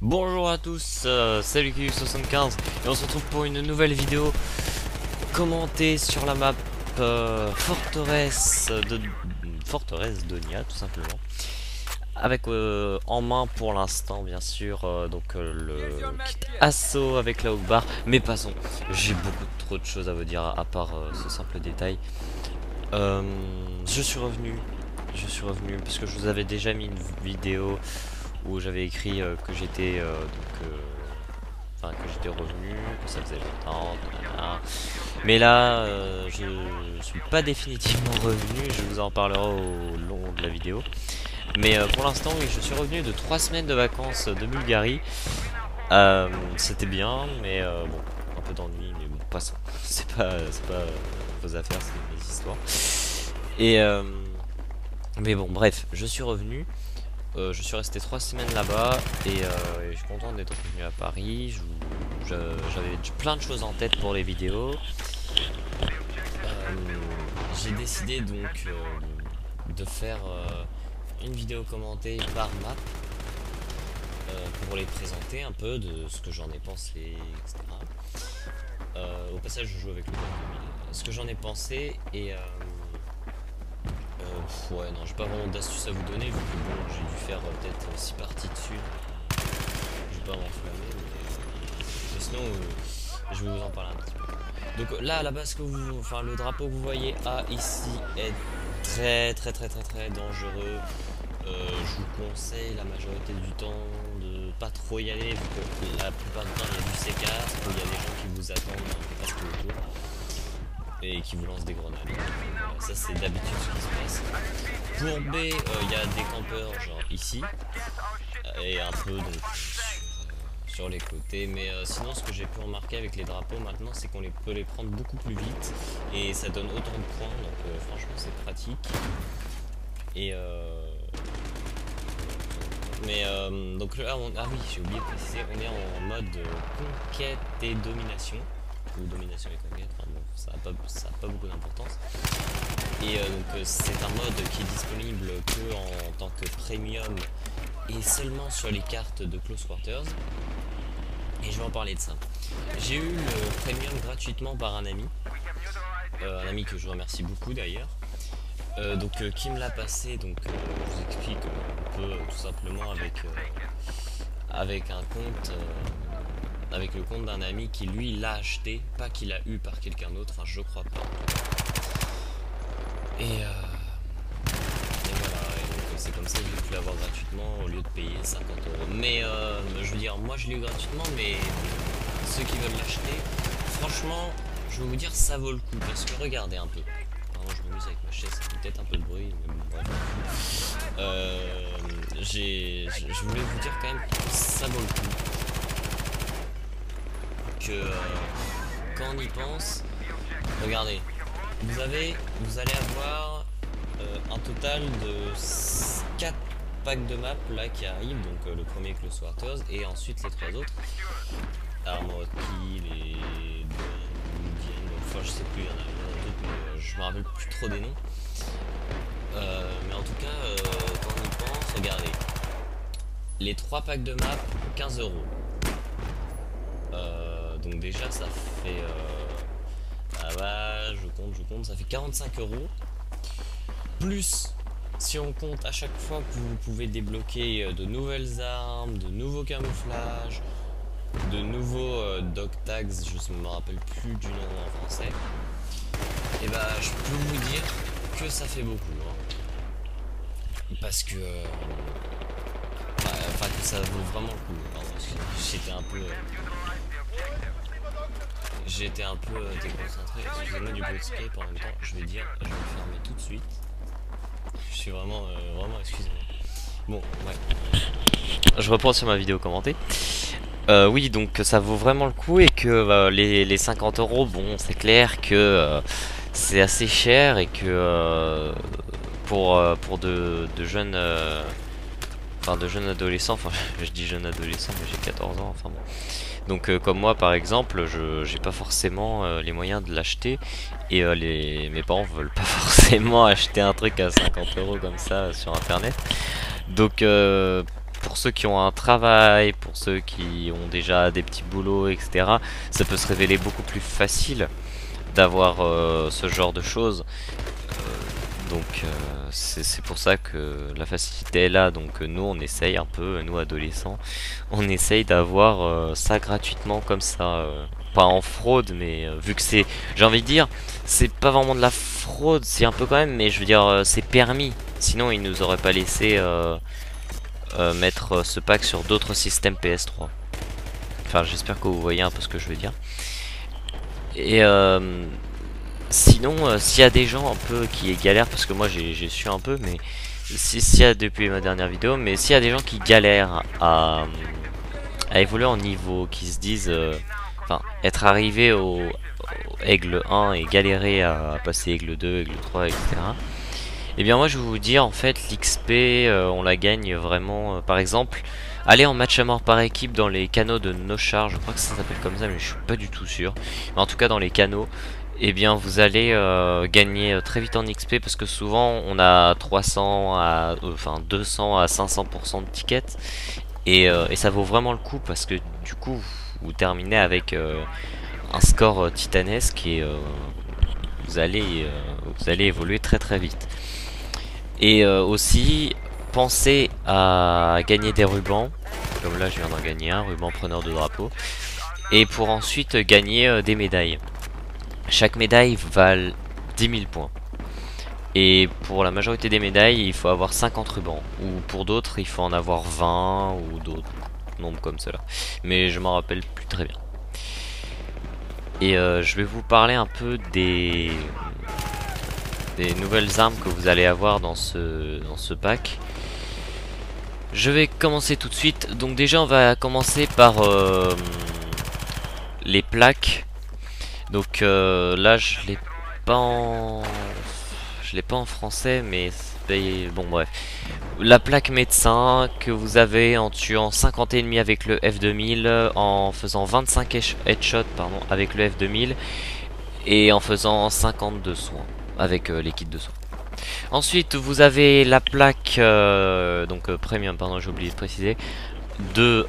Bonjour à tous, salut Kiu75 et on se retrouve pour une nouvelle vidéo commentée sur la map Forteresse d'Onia tout simplement. Avec en main pour l'instant bien sûr le kit assaut avec la Hawkbar. Mais passons, j'ai beaucoup trop de choses à vous dire à part ce simple détail. Je suis revenu parce que je vous avais déjà mis une vidéo où j'avais écrit que j'étais que j'étais revenu, que ça faisait longtemps, nanana. Mais là, je suis pas définitivement revenu, je vous en parlerai au long de la vidéo. Mais pour l'instant, oui, je suis revenu de 3 semaines de vacances de Bulgarie. C'était bien, mais bon, un peu d'ennui, mais bon, passons. C'est pas vos affaires, c'est mes histoires. Et mais bon, bref, je suis revenu. Je suis resté 3 semaines là-bas et je suis content d'être revenu à Paris. J'avais plein de choses en tête pour les vidéos. J'ai décidé donc de faire une vidéo commentée par map pour les présenter un peu de ce que j'en ai pensé, etc. Au passage, je joue avec le Game 2000. Ce que j'en ai pensé et ouais, non, j'ai pas vraiment d'astuces à vous donner vu que bon, j'ai dû faire peut-être 6 parties dessus. Je vais pas m'enflammer, mais sinon, je vais vous en parler un petit peu. Donc là, à la base, le drapeau que vous voyez A ici est très dangereux. Je vous conseille la majorité du temps de pas trop y aller vu que la plupart du temps il y a du C4, il y a des gens qui vous attendent un peu partout autour et qui vous lancent des grenades. Voilà, ça c'est d'habitude ce qui se passe. Pour B, il y a des campeurs genre ici et un peu donc sur les côtés, mais sinon ce que j'ai pu remarquer avec les drapeaux maintenant c'est qu'on peut les prendre beaucoup plus vite et ça donne autant de points, donc franchement c'est pratique. Et donc là ah oui, j'ai oublié de préciser, on est en mode conquête et domination, ou domination et conquête, enfin bon, ça a pas beaucoup d'importance. Et c'est un mode qui est disponible que en tant que premium et seulement sur les cartes de Close Quarters. Et je vais en parler de ça. J'ai eu le premium gratuitement par un ami que je remercie beaucoup d'ailleurs. Qui me l'a passé, donc je vous explique un peu tout simplement avec un compte, avec le compte d'un ami qui lui l'a acheté, pas qu'il a eu par quelqu'un d'autre, enfin je crois pas. Et voilà, et donc c'est comme ça que j'ai pu l'avoir gratuitement au lieu de payer 50 euros. Mais je veux dire, moi je l'ai eu gratuitement, mais ceux qui veulent l'acheter, franchement, je vais vous dire, ça vaut le coup parce que regardez un peu. Je m'amuse avec ma chaise, ça fait peut-être un peu de bruit, mais bon, bref. Je voulais vous dire quand même que ça vaut le coup. Que quand on y pense, regardez, vous allez avoir un total de 4 packs de maps là qui arrivent, donc le premier Close Quarters et ensuite les 3 autres. Armored Kill et enfin je sais plus, il y en a d'autres mais je me rappelle plus trop des noms. Mais en tout cas, quand on y pense, regardez. Les 3 packs de map, 15 euros. Donc déjà ça fait... ah bah, je compte, ça fait 45 euros. Plus, si on compte à chaque fois que vous pouvez débloquer de nouvelles armes, de nouveaux camouflages, de nouveaux dog tags, je ne me rappelle plus du nom en français. Et bah je peux vous dire que ça fait beaucoup. Hein. Parce que... enfin que ça vaut vraiment le coup. J'étais un peu déconcentré. Excusez-moi du bruit de Skype en même temps. Je vais le fermer tout de suite. Je suis vraiment excusez-moi. Bon, ouais. Je reprends sur ma vidéo commentée. Oui, donc ça vaut vraiment le coup et que les 50 euros, bon, c'est clair que c'est assez cher et que pour de jeunes, de jeunes adolescents, enfin je dis jeunes adolescents mais j'ai 14 ans, enfin bon. Donc comme moi par exemple, j'ai pas forcément les moyens de l'acheter et mes parents veulent pas forcément acheter un truc à 50 euros comme ça sur internet. Donc pour ceux qui ont un travail, pour ceux qui ont déjà des petits boulots, etc., ça peut se révéler beaucoup plus facile d'avoir ce genre de choses. Donc c'est pour ça que la facilité est là. Donc nous on essaye un peu, nous adolescents, on essaye d'avoir ça gratuitement comme ça. Pas en fraude, mais vu que c'est, j'ai envie de dire, c'est pas vraiment de la fraude, c'est un peu quand même, mais je veux dire c'est permis. Sinon ils nous auraient pas laissé mettre ce pack sur d'autres systèmes PS3. Enfin j'espère que vous voyez un peu ce que je veux dire. Et sinon, s'il y a des gens un peu qui galèrent, parce que moi j'ai su un peu, mais s'il y a depuis ma dernière vidéo, mais s'il y a des gens qui galèrent à évoluer en niveau, qui se disent, enfin, être arrivé au Aigle 1 et galérer à passer Aigle 2, Aigle 3, etc. Et bien moi je vais vous dire, en fait, l'XP, on la gagne vraiment, par exemple, aller en match à mort par équipe dans les canaux de no charge, je crois que ça s'appelle comme ça, mais je suis pas du tout sûr. Mais en tout cas dans les canaux, et bien vous allez gagner très vite en XP parce que souvent on a 300 à enfin 200 à 500% de tickets et ça vaut vraiment le coup parce que du coup vous terminez avec un score titanesque et vous allez évoluer très très vite. Et aussi pensez à gagner des rubans, comme là je viens d'en gagner un, ruban preneur de drapeau, et pour ensuite gagner des médailles. Chaque médaille valent 10 000 points. Et pour la majorité des médailles, il faut avoir 50 rubans. Ou pour d'autres, il faut en avoir 20 ou d'autres nombres comme cela. Mais je m'en rappelle plus très bien. Et je vais vous parler un peu des nouvelles armes que vous allez avoir dans ce pack. Je vais commencer tout de suite. Donc déjà, on va commencer par les plaques. Donc là je l'ai pas en français, mais bon bref. La plaque médecin que vous avez en tuant 50 ennemis avec le F2000, en faisant 25 headshots pardon, avec le F2000 et en faisant 50 de soins avec les kits de soins. Ensuite vous avez la plaque donc premium, pardon, j'ai oublié de préciser, de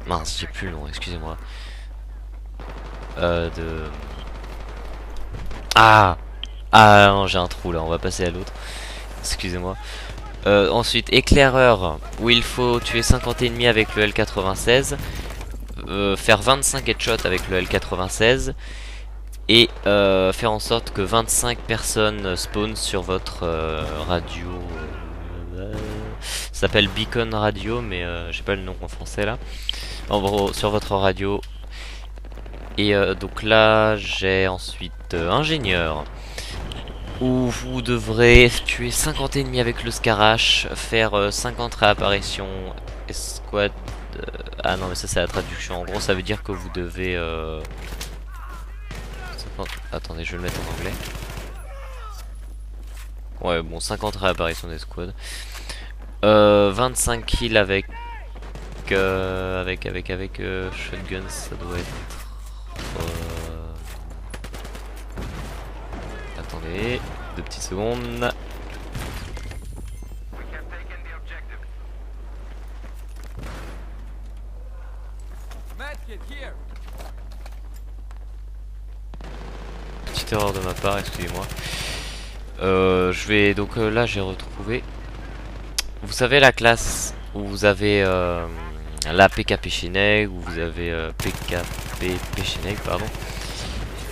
mince, j'ai plus le nom, excusez-moi. Ah non, j'ai un trou là, on va passer à l'autre. Excusez-moi. Ensuite, éclaireur, où il faut tuer 50 ennemis avec le L96. Faire 25 headshots avec le L96. Et faire en sorte que 25 personnes spawnent sur votre radio. Ça s'appelle Beacon Radio, mais j'ai pas le nom en français là. En gros, sur votre radio. Et donc là, j'ai ensuite ingénieur, où vous devrez tuer 50 ennemis avec le Scarache, faire 50 réapparitions, escouade. Ah non, mais ça c'est la traduction. En gros, ça veut dire que vous devez. 50... Attendez, je vais le mettre en anglais. Ouais, bon, 50 réapparitions d'escouade. 25 kills avec shotgun, ça doit être attendez 2 petites secondes. Petite erreur de ma part, excusez-moi. Je vais donc là j'ai retrouvé. Vous savez la classe où vous avez la PKP Cheneg, où vous avez PKP Cheneg, pardon,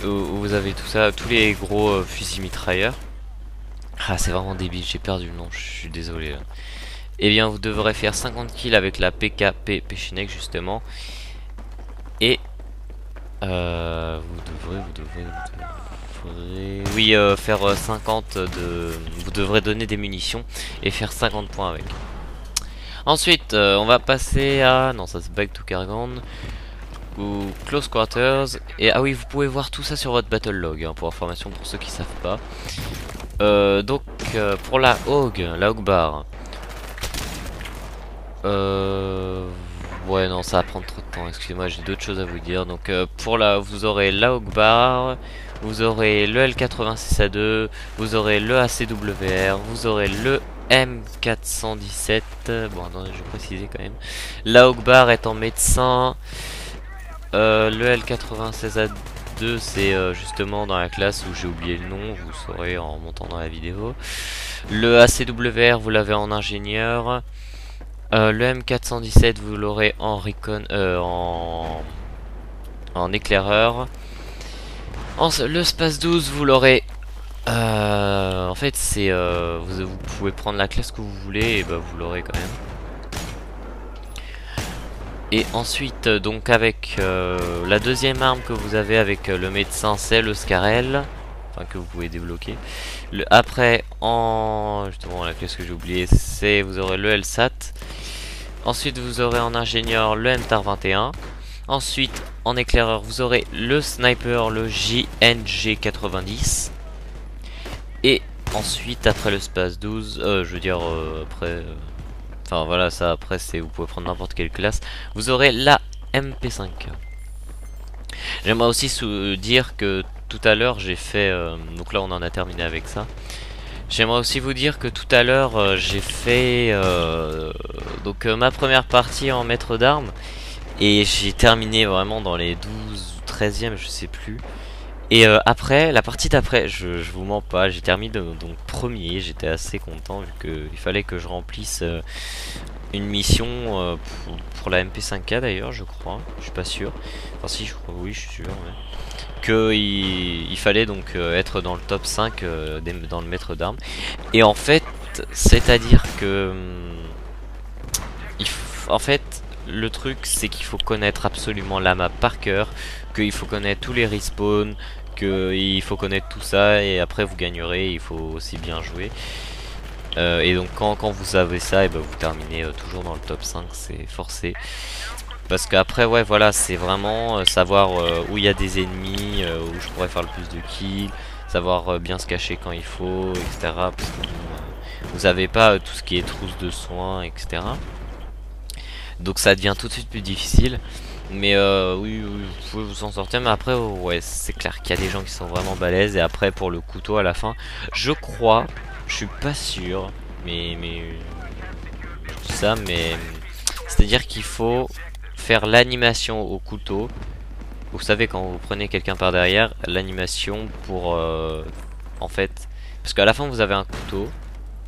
où vous avez tout ça, tous les gros fusils mitrailleurs. Ah, c'est vraiment débile, j'ai perdu le nom, je suis désolé là. Eh bien, vous devrez faire 50 kills avec la PKP Pechineg justement. Et vous devrez oui, faire 50 de... Vous devrez donner des munitions et faire 50 points avec. Ensuite, on va passer à... Non, ça c'est Back to Kargand ou Close Quarters. Et ah oui, vous pouvez voir tout ça sur votre Battle Log, hein, pour information pour ceux qui savent pas. Donc, pour la Hog Bar. Ouais, non, ça va prendre trop de temps, excusez-moi, j'ai d'autres choses à vous dire. Donc, pour la... Vous aurez la Hog Bar, vous aurez le L86A2, vous aurez le ACWR, vous aurez le M417. Bon, attendez, je vais préciser quand même. La Hogbar est en médecin. Le L96A2, c'est justement dans la classe où j'ai oublié le nom. Vous le saurez en montant dans la vidéo. Le ACWR, vous l'avez en ingénieur. Le M417, vous l'aurez en recon, en éclaireur. Le Space 12, vous l'aurez. En fait, c'est vous pouvez prendre la classe que vous voulez et bah vous l'aurez quand même. Et ensuite, donc avec la deuxième arme que vous avez avec le médecin, c'est le Scarel, enfin que vous pouvez débloquer. Après, justement la classe que j'ai oublié, c'est vous aurez le LSAT. Ensuite, vous aurez en ingénieur le MTAR 21. Ensuite, en éclaireur, vous aurez le sniper, le JNG 90. Et ensuite, après le Space 12, je veux dire, après... Enfin voilà, ça après c'est vous pouvez prendre n'importe quelle classe. Vous aurez la MP5. J'aimerais aussi dire que tout à l'heure j'ai fait... donc là on en a terminé avec ça. J'aimerais aussi vous dire que tout à l'heure j'ai fait ma première partie en maître d'armes. Et j'ai terminé vraiment dans les 12 ou 13e, je sais plus. Et après, la partie d'après, je vous mens pas, j'ai terminé donc premier, j'étais assez content vu qu'il fallait que je remplisse une mission pour la MP5K d'ailleurs, je crois, je suis pas sûr. Enfin si, je crois, oui, je suis sûr. Ouais. Que il fallait donc être dans le top 5 dans le maître d'armes. Et en fait, c'est-à-dire que... en fait, le truc c'est qu'il faut connaître absolument la map par cœur, qu'il faut connaître tous les respawns, qu'il faut connaître tout ça et après vous gagnerez, il faut aussi bien jouer. Et donc quand vous avez ça, et ben vous terminez toujours dans le top 5, c'est forcé. Parce qu'après ouais voilà, c'est vraiment savoir où il y a des ennemis, où je pourrais faire le plus de kills, savoir bien se cacher quand il faut, etc. Parce que vous avez pas tout ce qui est trousse de soins, etc. Donc ça devient tout de suite plus difficile. Mais oui, vous pouvez vous en sortir. Mais après, ouais, c'est clair qu'il y a des gens qui sont vraiment balèzes. Et après, pour le couteau à la fin, je crois, je suis pas sûr, mais je dis ça, mais c'est-à-dire qu'il faut faire l'animation au couteau. Vous savez, quand vous prenez quelqu'un par derrière, l'animation pour en fait, parce qu'à la fin vous avez un couteau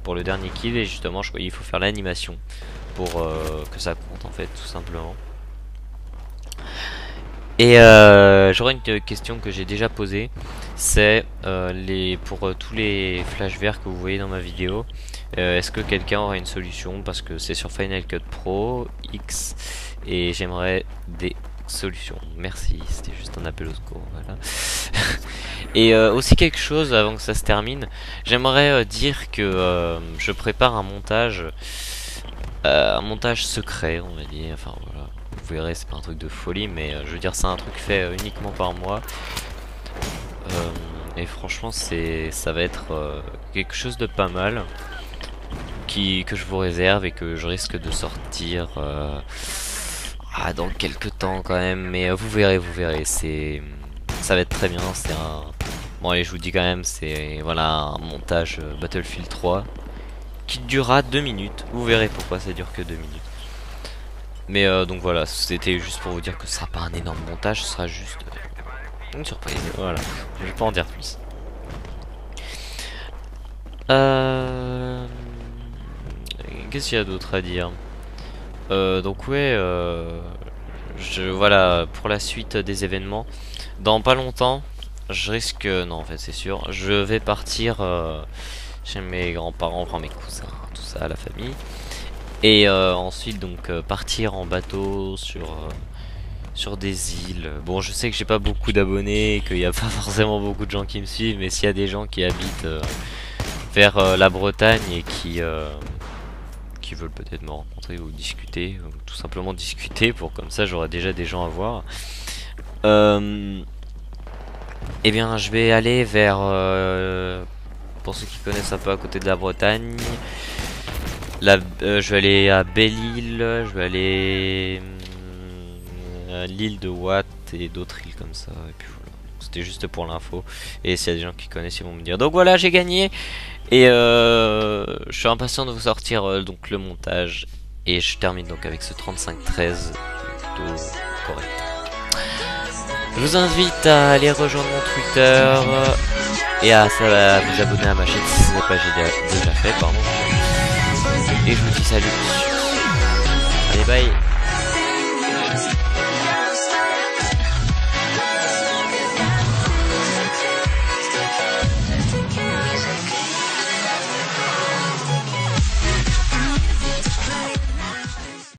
pour le dernier kill et justement, il faut faire l'animation pour que ça compte en fait, tout simplement. Et j'aurais une question que j'ai déjà posée, c'est pour tous les flashs verts que vous voyez dans ma vidéo, est-ce que quelqu'un aura une solution, parce que c'est sur Final Cut Pro X et j'aimerais des solutions. Merci, c'était juste un appel au secours, voilà. Et aussi quelque chose avant que ça se termine, j'aimerais dire que je prépare un montage secret, on va dire, enfin voilà. Vous verrez, c'est pas un truc de folie, mais je veux dire, c'est un truc fait uniquement par moi. Et franchement, ça va être quelque chose de pas mal que je vous réserve et que je risque de sortir dans quelques temps quand même. Mais vous verrez, ça va être très bien. Bon, allez, je vous dis quand même, c'est voilà un montage Battlefield 3 qui durera 2 minutes. Vous verrez pourquoi ça dure que 2 minutes. Mais donc voilà, c'était juste pour vous dire que ce sera pas un énorme montage, ce sera juste une surprise. Voilà, je vais pas en dire plus. Qu'est-ce qu'il y a d'autre à dire? Donc ouais, voilà, pour la suite des événements, dans pas longtemps, je risque, non en fait c'est sûr, je vais partir chez mes grands-parents, enfin mes cousins, tout ça, la famille. Et ensuite donc partir en bateau sur des îles. Bon, je sais que j'ai pas beaucoup d'abonnés, qu'il n'y a pas forcément beaucoup de gens qui me suivent, mais s'il y a des gens qui habitent vers la Bretagne et qui veulent peut-être me rencontrer ou discuter, ou tout simplement discuter, pour comme ça j'aurai déjà des gens à voir. Eh bien je vais aller vers, pour ceux qui connaissent un peu à côté de la Bretagne, je vais aller à Belle-Île, je vais aller à l'île de Watt et d'autres îles comme ça. Et puis voilà, c'était juste pour l'info. Et s'il y a des gens qui connaissent, ils vont me dire. Donc voilà, j'ai gagné. Et je suis impatient de vous sortir donc le montage. Et je termine donc avec ce 3513 plutôt correct. Je vous invite à aller rejoindre mon Twitter et à vous abonner à ma chaîne si ce n'est pas déjà fait, pardon. Et je vous dis salut. Allez, bye.